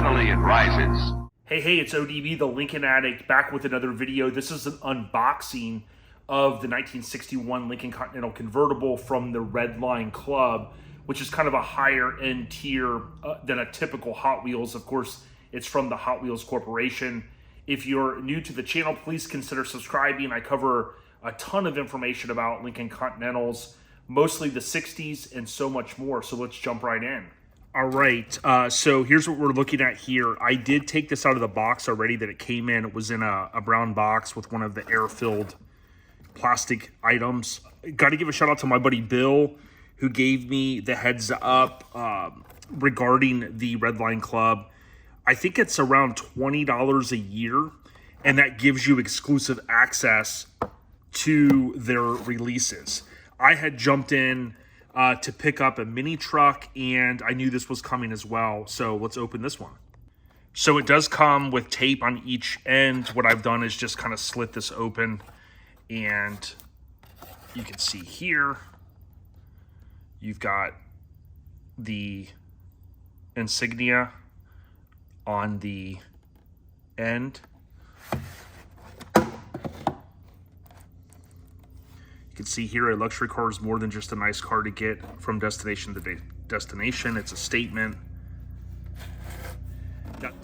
Hopefully it rises. Hey, it's ODB, the Lincoln Addict, back with another video. This is an unboxing of the 1961 Lincoln Continental Convertible from the Red Line Club, which is kind of a higher end tier than a typical Hot Wheels. Of course, it's from the Hot Wheels Corporation. If you're new to the channel, please consider subscribing. I cover a ton of information about Lincoln Continentals, mostly the 60s and so much more. So let's jump right in. All right, so here's what we're looking at here. I did take this out of the box already that it came in. It was in a brown box with one of the air-filled plastic items. Got to give a shout out to my buddy Bill, who gave me the heads up regarding the Red Line Club. I think it's around $20 a year, and that gives you exclusive access to their releases. I had jumped in to pick up a mini truck, and I knew this was coming as well. So let's open this one. So it does come with tape on each end. What I've done is just kind of slit this open, and you can see here, you've got the insignia on the end. You can see here a luxury car is more than just a nice car to get from destination to destination. It's a statement.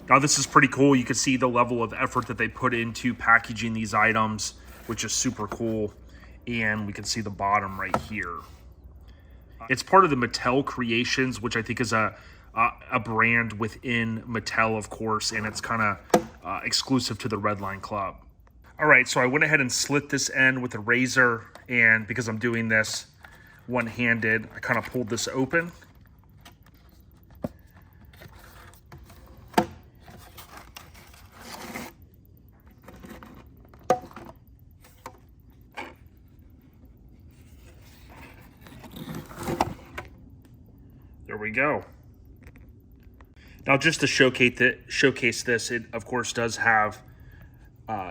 Now this is pretty cool. You can see the level of effort that they put into packaging these items, which is super cool. And we can see the bottom right here. It's part of the Mattel Creations, which I think is a brand within Mattel, of course, and it's kind of exclusive to the Red Line Club. All right, so I went ahead and slit this end with a razor, and because I'm doing this one-handed, I kind of pulled this open. There we go. Now, just to showcase this, it of course does have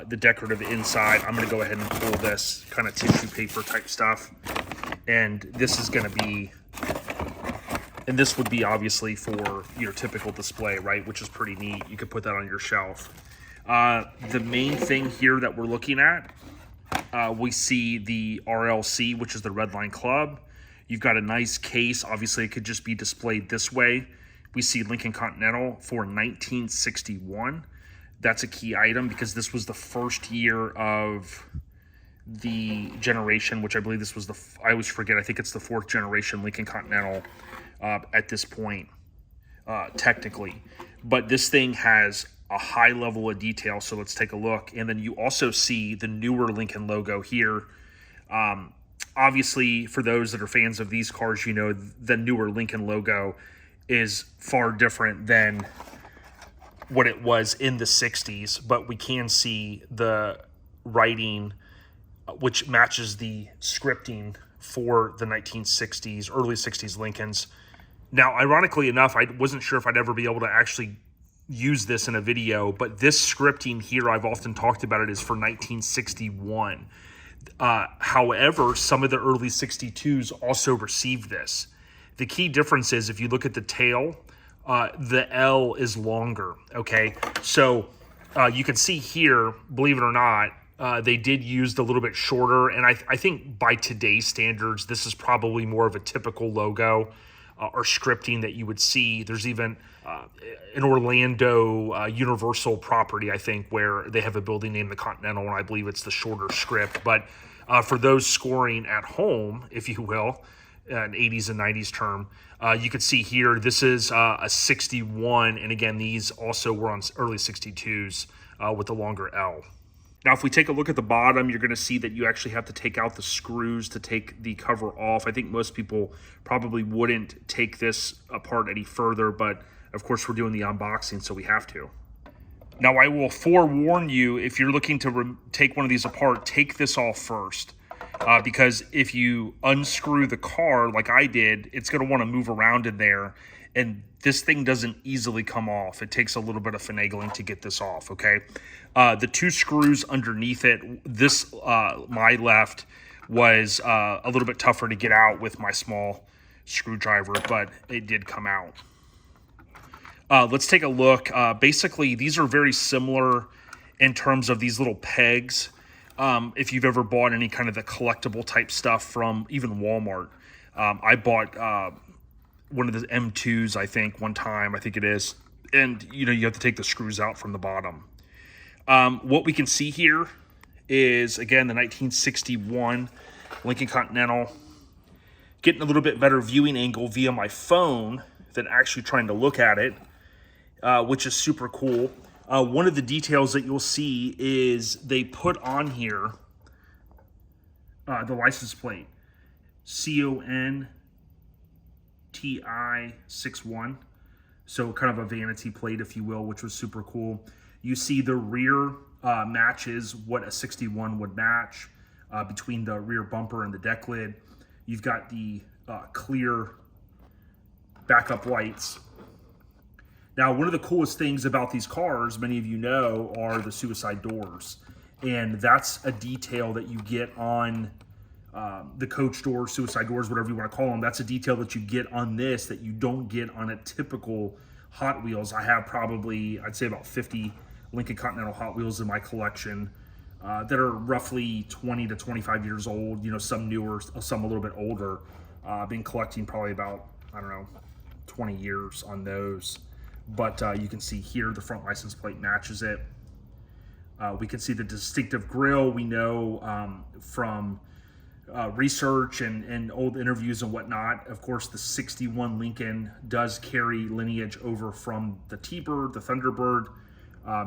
the decorative inside. I'm going to go ahead and pull this kind of tissue paper type stuff, and this is going to be, and this would be obviously for your typical display, right? Which is pretty neat. You could put that on your shelf. The main thing here that we're looking at, we see the RLC, which is the Red Line Club. You've got a nice case. Obviously, it could just be displayed this way. We see Lincoln Continental for 1961. That's a key item because this was the first year of the generation, which I believe this was I always forget, I think it's the fourth generation Lincoln Continental at this point, technically. But this thing has a high level of detail, so let's take a look. And then you also see the newer Lincoln logo here. Obviously, for those that are fans of these cars, you know the newer Lincoln logo is far different than what it was in the 60s, but we can see the writing, which matches the scripting for the 1960s, early 60s Lincolns. Now, ironically enough, I wasn't sure if I'd ever be able to actually use this in a video, but this scripting here, I've often talked about it, is for 1961. However, some of the early 62s also received this. The key difference is if you look at the tail, the L is longer, okay? So you can see here, believe it or not, they did use the little bit shorter, and I think by today's standards, this is probably more of a typical logo or scripting that you would see. There's even an Orlando Universal property, I think, where they have a building named the Continental, and I believe it's the shorter script. But for those scoring at home, if you will, an 80s and 90s term, you can see here, this is a 61, and again, these also were on early 62s with the longer L. Now, if we take a look at the bottom, you're going to see that you actually have to take out the screws to take the cover off. I think most people probably wouldn't take this apart any further, but of course, we're doing the unboxing, so we have to. Now, I will forewarn you, if you're looking to take one of these apart, take this off first. Because if you unscrew the car like I did, it's going to want to move around in there, and this thing doesn't easily come off. It takes a little bit of finagling to get this off, okay? The two screws underneath it, this, my left, was a little bit tougher to get out with my small screwdriver, but it did come out. Let's take a look. Basically, these are very similar in terms of these little pegs. If you've ever bought any kind of the collectible type stuff from even Walmart. I bought one of the M2s, I think, one time, I think it is. And, you have to take the screws out from the bottom. What we can see here is, again, the 1961 Lincoln Continental. Getting a little bit better viewing angle via my phone than actually trying to look at it, which is super cool. One of the details that you'll see is they put on here the license plate, CONTI61. So kind of a vanity plate, if you will, which was super cool. You see the rear matches what a 61 would match between the rear bumper and the deck lid. You've got the clear backup lights. Now, one of the coolest things about these cars, many of you know, are the suicide doors. And that's a detail that you get on the coach doors, suicide doors, whatever you want to call them. That's a detail that you get on this that you don't get on a typical Hot Wheels. I have probably, I'd say about 50 Lincoln Continental Hot Wheels in my collection that are roughly 20 to 25 years old, some newer, some a little bit older. I've been collecting probably about, 20 years on those. But you can see here the front license plate matches it. We can see the distinctive grille. We know from research and old interviews and whatnot, of course, the 61 Lincoln does carry lineage over from the T-Bird, the Thunderbird.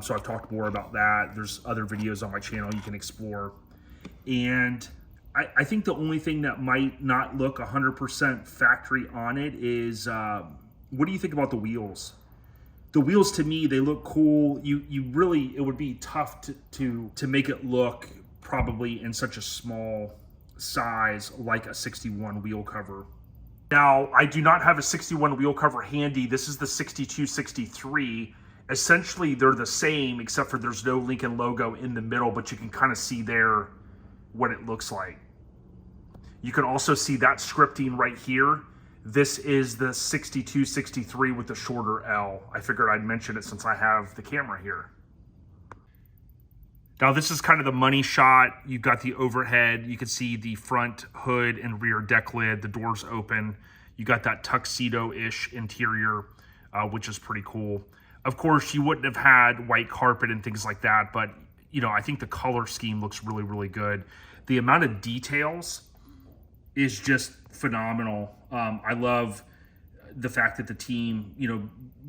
So I've talked more about that. There's other videos on my channel you can explore. And I think the only thing that might not look 100% factory on it is, what do you think about the wheels? The wheels, to me, they look cool. You really, it would be tough to make it look probably in such a small size like a 61 wheel cover. Now, I do not have a 61 wheel cover handy. This is the 62, 63. Essentially, they're the same, except for there's no Lincoln logo in the middle, but you can kind of see there what it looks like. You can also see that scripting right here. This is the 62, 63 with the shorter L. I figured I'd mention it since I have the camera here. Now, this is kind of the money shot. You've got the overhead. You can see the front hood and rear deck lid. The doors open. You got that tuxedo-ish interior, which is pretty cool. Of course, you wouldn't have had white carpet and things like that, but I think the color scheme looks really, really good. The amount of details is just phenomenal. I love the fact that the team,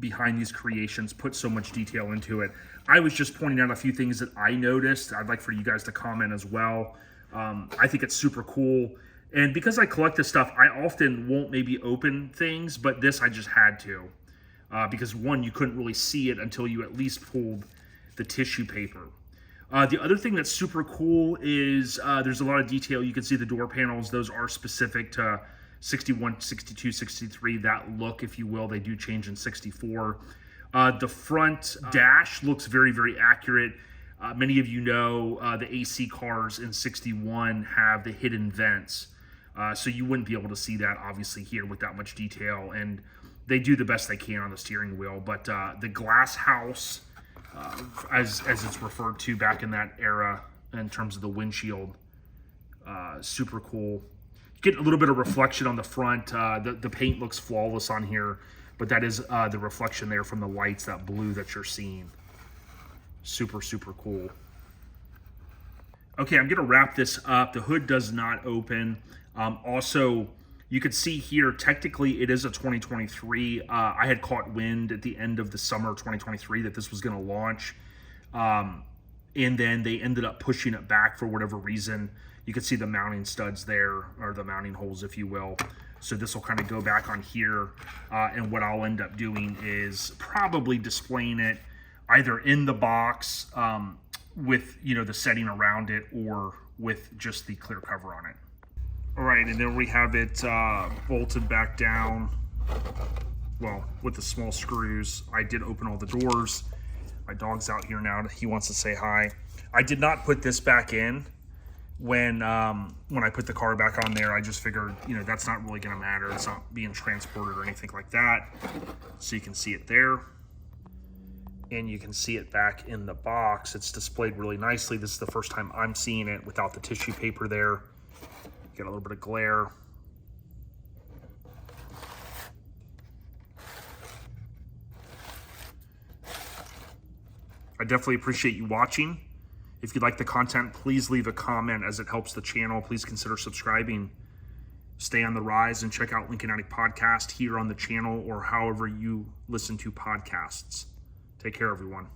behind these creations put so much detail into it. I was just pointing out a few things that I noticed. I'd like for you guys to comment as well. I think it's super cool. And because I collect this stuff, I often won't maybe open things, but this I just had to. Because one, you couldn't really see it until you at least pulled the tissue paper. The other thing that's super cool is there's a lot of detail. You can see the door panels. Those are specific to 61, 62, 63, that look, if you will. They do change in 64. The front dash looks very, very accurate. Many of you know the AC cars in 61 have the hidden vents. So you wouldn't be able to see that, obviously, here with that much detail. And they do the best they can on the steering wheel. But the glass house, as it's referred to back in that era in terms of the windshield, super cool. Getting a little bit of reflection on the front. The paint looks flawless on here, but that is the reflection there from the lights, that blue that you're seeing. Super, super cool. Okay, I'm gonna wrap this up. The hood does not open. Also, you can see here, technically it is a 2023. I had caught wind at the end of the summer 2023 that this was gonna launch. And then they ended up pushing it back for whatever reason. You can see the mounting studs there, or the mounting holes, if you will. So this will kind of go back on here. And what I'll end up doing is probably displaying it either in the box with, the setting around it, or with just the clear cover on it. All right, and then we have it bolted back down, well, with the small screws. I did open all the doors. My dog's out here now. He wants to say hi. I did not put this back in when I put the car back on there. I just figured, that's not really going to matter. It's not being transported or anything like that. So you can see it there. and you can see it back in the box. It's displayed really nicely. This is the first time I'm seeing it without the tissue paper there. Get a little bit of glare. I definitely appreciate you watching. If you like the content, please leave a comment as it helps the channel. Please consider subscribing. Stay on the rise and check out Lincoln Addict Podcast here on the channel or however you listen to podcasts. Take care, everyone.